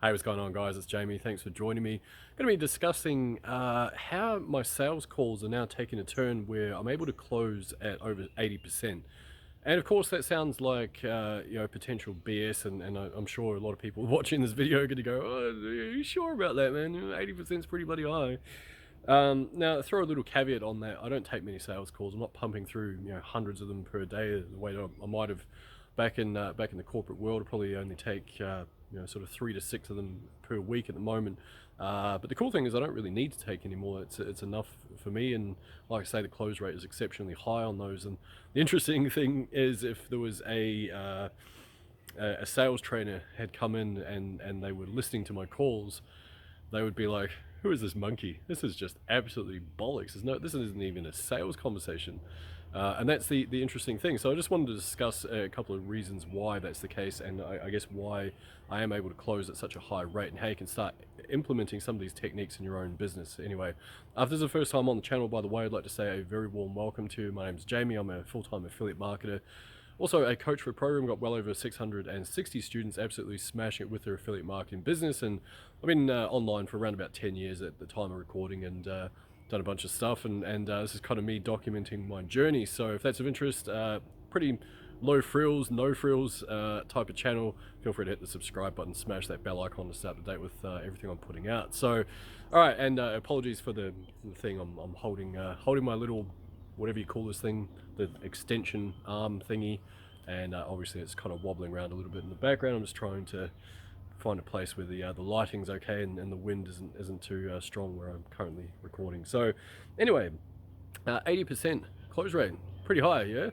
Hey, what's going on, guys? It's Jamie. Thanks for joining me. Going to be discussing how my sales calls are now taking a turn where I'm able to close at over 80%. And of course, that sounds like potential BS, and I'm sure a lot of people watching this video are going to go, "Oh, are you sure about that, man? 80% is pretty bloody high." Now, throw a little caveat on that. I don't take many sales calls. I'm not pumping through hundreds of them per day the way that I might have back in the corporate world. I probably only take sort of 3 to 6 of them per week at the moment. But the cool thing is I don't really need to take any more. It's enough for me, and like I say, the close rate is exceptionally high on those. And the interesting thing is, if there was a sales trainer had come in and they were listening to my calls, they would be like, "Who is this monkey? This is just absolutely bollocks. This isn't even a sales conversation." And that's the interesting thing. So I just wanted to discuss a couple of reasons why that's the case, and I guess why I am able to close at such a high rate, and how you can start implementing some of these techniques in your own business. Anyway, if this is the first time on the channel, by the way, I'd like to say a very warm welcome to you. My name is Jamie. I'm a full-time affiliate marketer. Also a coach for a program, got well over 660 students absolutely smashing it with their affiliate marketing business. And I've been online for around about 10 years at the time of recording, and done a bunch of stuff. And this is kind of me documenting my journey. So if that's of interest, pretty low frills, no frills type of channel, feel free to hit the subscribe button, smash that bell icon to stay up to date with everything I'm putting out. So, all right, and apologies for the thing. I'm holding my little, whatever you call this thing, the extension arm thingy, and obviously it's kind of wobbling around a little bit in the background. I'm just trying to find a place where the lighting's okay, and the wind isn't too strong where I'm currently recording. So anyway, 80% close rate, pretty high, yeah.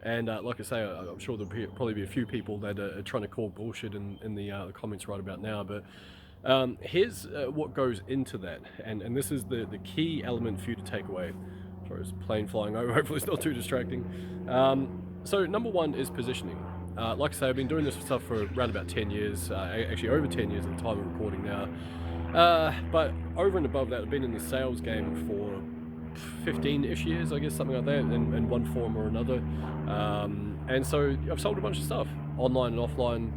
And like I say, I'm sure probably be a few people that are trying to call bullshit in the comments right about now, but here's what goes into that, and this is the key element for you to take away. Sorry, there's a plane flying over. Hopefully it's not too distracting. So number one is positioning. Like I say, I've been doing this stuff for around about 10 years, actually over 10 years at the time of recording now. But over and above that, I've been in the sales game for 15-ish years, I guess, something like that, in one form or another. And so I've sold a bunch of stuff, online and offline,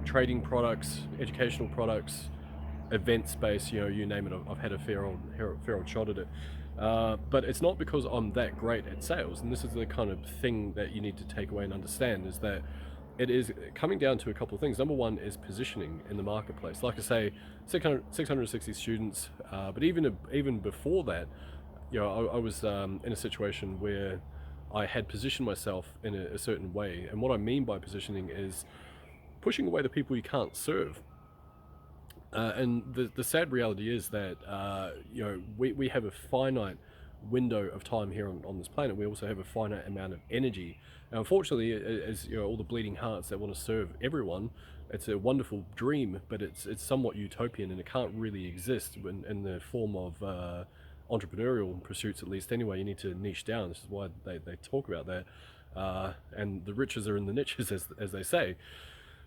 trading products, educational products, event space, you name it. I've had a fair old shot at it. But it's not because I'm that great at sales, and this is the kind of thing that you need to take away and understand, is that it is coming down to a couple of things. Number one is positioning in the marketplace. Like I say, 660 students, but even before that, I was in a situation where I had positioned myself in a certain way. And what I mean by positioning is pushing away the people you can't serve. And the sad reality is that we have a finite window of time here on this planet. We also have a finite amount of energy. Now, unfortunately, as all the bleeding hearts that want to serve everyone, it's a wonderful dream, but it's somewhat utopian, and it can't really exist in the form of entrepreneurial pursuits, at least. Anyway, you need to niche down. This is why they talk about that. And the riches are in the niches, as they say.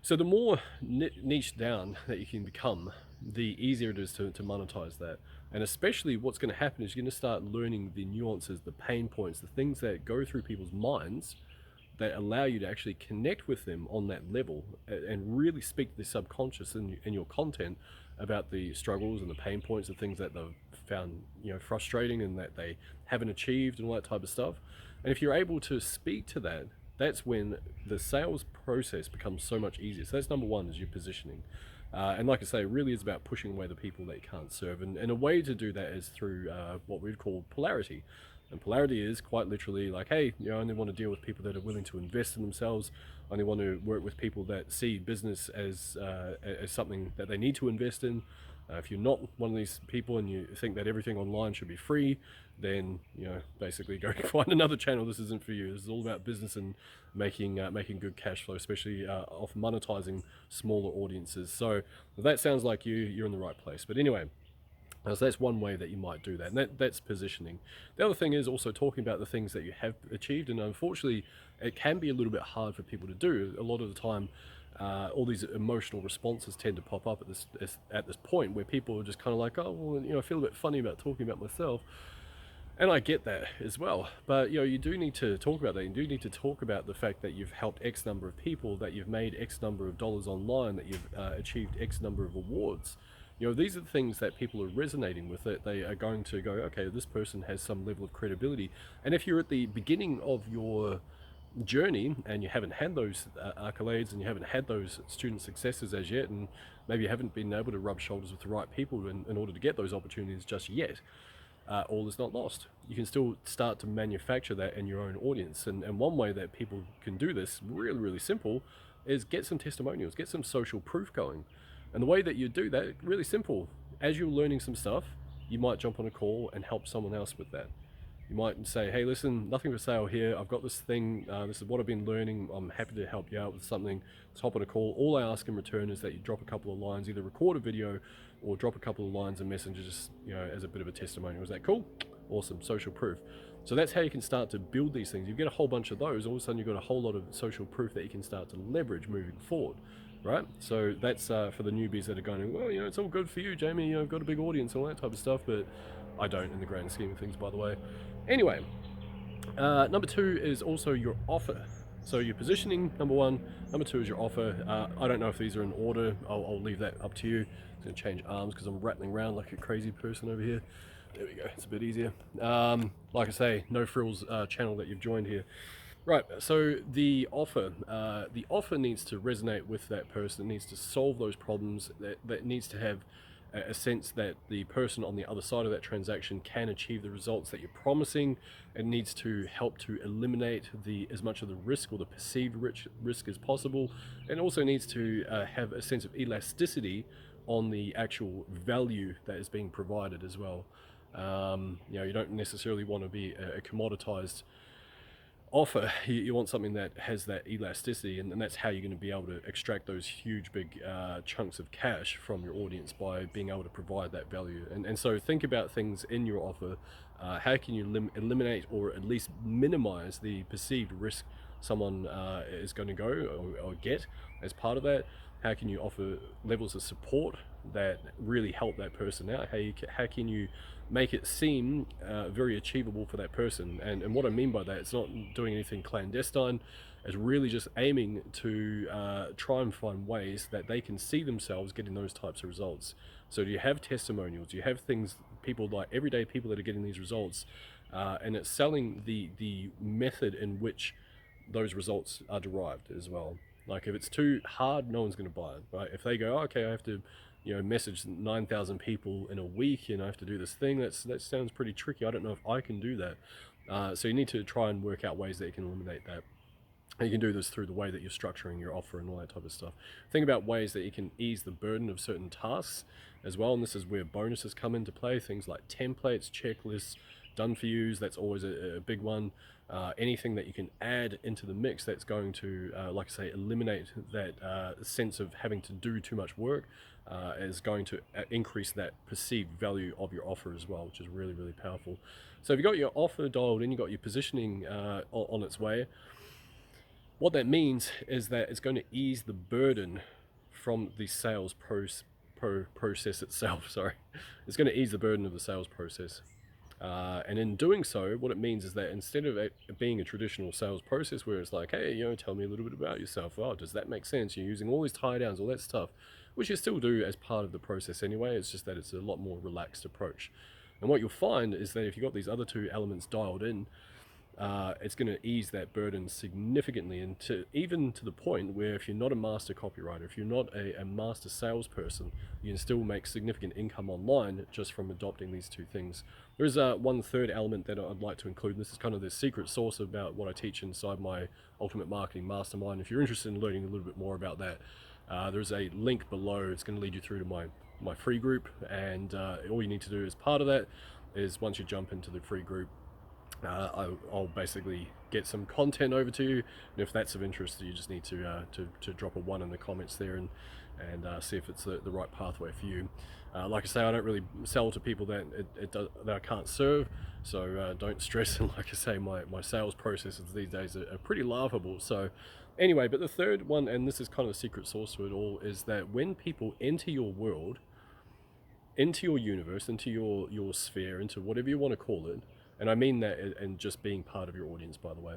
So the more niche down that you can become, the easier it is to monetize that. And especially what's going to happen is you're going to start learning the nuances, the pain points, the things that go through people's minds that allow you to actually connect with them on that level, and really speak to the subconscious in your content about the struggles and the pain points, the things that they've found frustrating and that they haven't achieved, and all that type of stuff. And if you're able to speak to that, that's when the sales process becomes so much easier. So that's number one, is your positioning. And like I say, it really is about pushing away the people that you can't serve. And a way to do that is through what we'd call polarity. And polarity is quite literally like, hey, I only want to deal with people that are willing to invest in themselves. I only want to work with people that see business as something that they need to invest in. If you're not one of these people and you think that everything online should be free, then basically go find another channel. This isn't for you. This is all about business and making good cash flow, especially off monetizing smaller audiences. So if that sounds like you're in the right place. But anyway, so that's one way that you might do that, and that's positioning. The other thing is also talking about the things that you have achieved, and unfortunately, it can be a little bit hard for people to do. A lot of the time, all these emotional responses tend to pop up at this point where people are just kind of like, oh, well, I feel a bit funny about talking about myself. And I get that as well, but you do need to talk about that. You do need to talk about the fact that you've helped X number of people, that you've made X number of dollars online, that you've achieved X number of awards. These are the things that people are resonating with. That they are going to go, okay, this person has some level of credibility. And if you're at the beginning of your journey and you haven't had those accolades and you haven't had those student successes as yet, and maybe you haven't been able to rub shoulders with the right people in order to get those opportunities just yet, all is not lost. You can still start to manufacture that in your own audience. And one way that people can do this, really, really simple, is get some testimonials, get some social proof going. And the way that you do that, really simple. As you're learning some stuff, you might jump on a call and help someone else with that. You might say, hey, listen, nothing for sale here. I've got this thing. This is what I've been learning. I'm happy to help you out with something. Let's hop on a call. All I ask in return is that you drop a couple of lines, either record a video or drop a couple of lines in messages, as a bit of a testimonial. Is that cool? Awesome. Social proof. So that's how you can start to build these things. You get a whole bunch of those. All of a sudden, you've got a whole lot of social proof that you can start to leverage moving forward. Right? So that's for the newbies that are going, well, it's all good for you, Jamie. I've got a big audience and all that type of stuff, but I don't in the grand scheme of things, by the way. Anyway, number two is also your offer. So your positioning, number one. Number two is your offer. I don't know if these are in order. I'll leave that up to you. I'm going to change arms because I'm rattling around like a crazy person over here. There we go. It's a bit easier. Like I say, no frills channel that you've joined here. Right, so the offer needs to resonate with that person. It needs to solve those problems. That needs to have a sense that the person on the other side of that transaction can achieve the results that you're promising. It needs to help to eliminate as much of the risk or the perceived risk as possible. And also needs to have a sense of elasticity on the actual value that is being provided as well. You don't necessarily want to be a commoditized offer. You want something that has that elasticity, and that's how you're going to be able to extract those huge big chunks of cash from your audience, by being able to provide that value. And so think about things in your offer. How can you eliminate or at least minimize the perceived risk someone is going to go or get as part of that? How can you offer levels of support that really help that person out? How can you make it seem very achievable for that person? And what I mean by that, it's not doing anything clandestine. It's really just aiming to try and find ways that they can see themselves getting those types of results. So do you have testimonials? Do you have things, people like everyday people that are getting these results? And it's selling the method in which those results are derived as well. Like if it's too hard, no one's going to buy it, right? If they go, okay, I have to, message 9,000 people in a week, I have to do this thing. That sounds pretty tricky. I don't know if I can do that. So you need to try and work out ways that you can eliminate that. And you can do this through the way that you're structuring your offer and all that type of stuff. Think about ways that you can ease the burden of certain tasks as well. And this is where bonuses come into play. Things like templates, checklists, done for yous. That's always a big one. Anything that you can add into the mix that's going to, like I say, eliminate that sense of having to do too much work, is going to increase that perceived value of your offer as well, which is really, really powerful. So if you've got your offer dialed in, you've got your positioning on its way, what that means is that it's going to ease the burden from the sales process itself. Sorry, it's going to ease the burden of the sales process. And in doing so, what it means is that instead of it being a traditional sales process where it's like, hey, tell me a little bit about yourself. Oh, does that make sense? You're using all these tie downs, all that stuff, which you still do as part of the process anyway. It's just that it's a lot more relaxed approach. And what you'll find is that if you've got these other two elements dialed in, it's going to ease that burden significantly, and even to the point where if you're not a master copywriter, if you're not a master salesperson, you can still make significant income online just from adopting these two things. There's one third element that I'd like to include, and this is kind of the secret sauce about what I teach inside my Ultimate Marketing Mastermind. If you're interested in learning a little bit more about that, there's a link below. It's going to lead you through to my free group, and all you need to do as part of that is, once you jump into the free group, I'll basically get some content over to you, and if that's of interest, you just need to drop a 1 in the comments there and see if it's the right pathway for you. Like I say, I don't really sell to people that that I can't serve, so don't stress. And like I say, my sales processes these days are pretty laughable. So anyway, but the third one, and this is kind of the secret sauce to it all, is that when people enter your world, into your universe, into your sphere, into whatever you want to call it, And I mean that and just being part of your audience, by the way.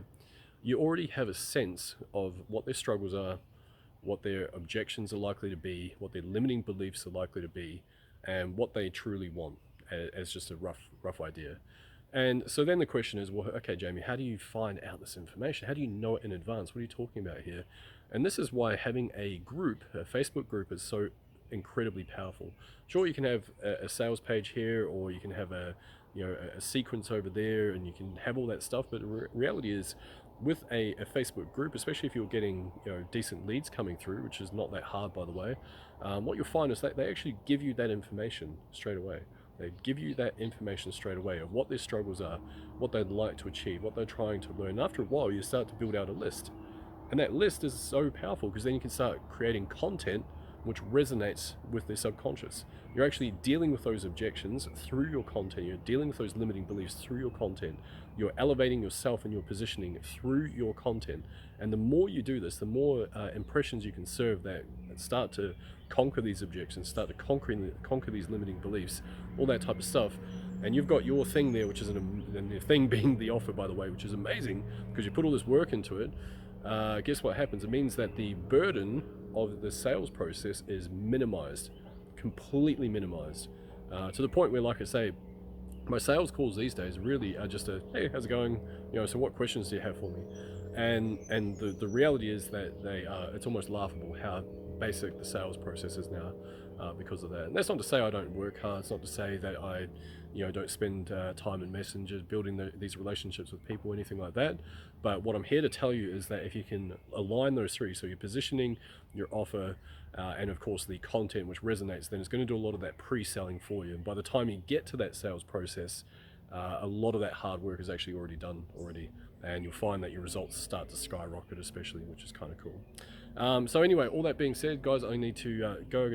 You already have a sense of what their struggles are, what their objections are likely to be, what their limiting beliefs are likely to be, and what they truly want, as just a rough idea. And so then the question is, well, okay, Jamie, how do you find out this information? How do you know it in advance? What are you talking about here? And this is why having a group, a Facebook group, is so incredibly powerful. Sure, you can have a sales page here, or you can have a sequence over there, and you can have all that stuff. But the reality is, with a Facebook group, especially if you're getting decent leads coming through, which is not that hard, by the way, what you'll find is that they actually give you that information straight away. They give you that information straight away of what their struggles are, what they'd like to achieve, what they're trying to learn. After a while, you start to build out a list. And that list is so powerful because then you can start creating content which resonates with their subconscious. You're actually dealing with those objections through your content. You're dealing with those limiting beliefs through your content. You're elevating yourself and your positioning through your content. And the more you do this, the more impressions you can serve that start to conquer these objections, start to conquer these limiting beliefs, all that type of stuff. And you've got your thing there, which is and the thing being the offer, by the way, which is amazing because you put all this work into it. Guess what happens? It means that the burden of the sales process is minimized, completely minimized, to the point where, like I say, my sales calls these days really are just hey, how's it going? So what questions do you have for me? And the reality is that it's almost laughable how basic the sales process is now, because of that. And that's not to say I don't work hard. It's not to say that I don't spend time in messengers building these relationships with people, anything like that. But what I'm here to tell you is that if you can align those three, so your positioning, your offer, and of course the content which resonates, then it's going to do a lot of that pre-selling for you. And by the time you get to that sales process, a lot of that hard work is actually already done already, and you'll find that your results start to skyrocket, especially, which is kind of cool. So anyway, all that being said, guys, I need to go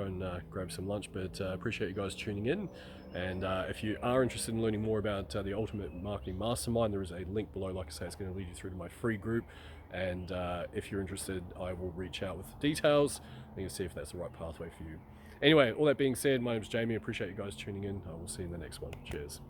and grab some lunch, but appreciate you guys tuning in. And if you are interested in learning more about the Ultimate Marketing Mastermind, there is a link below. Like I say, it's going to lead you through to my free group. And if you're interested, I will reach out with the details. You can see if that's the right pathway for you. Anyway, all that being said, my name is Jamie. I appreciate you guys tuning in. I will see you in the next one. Cheers.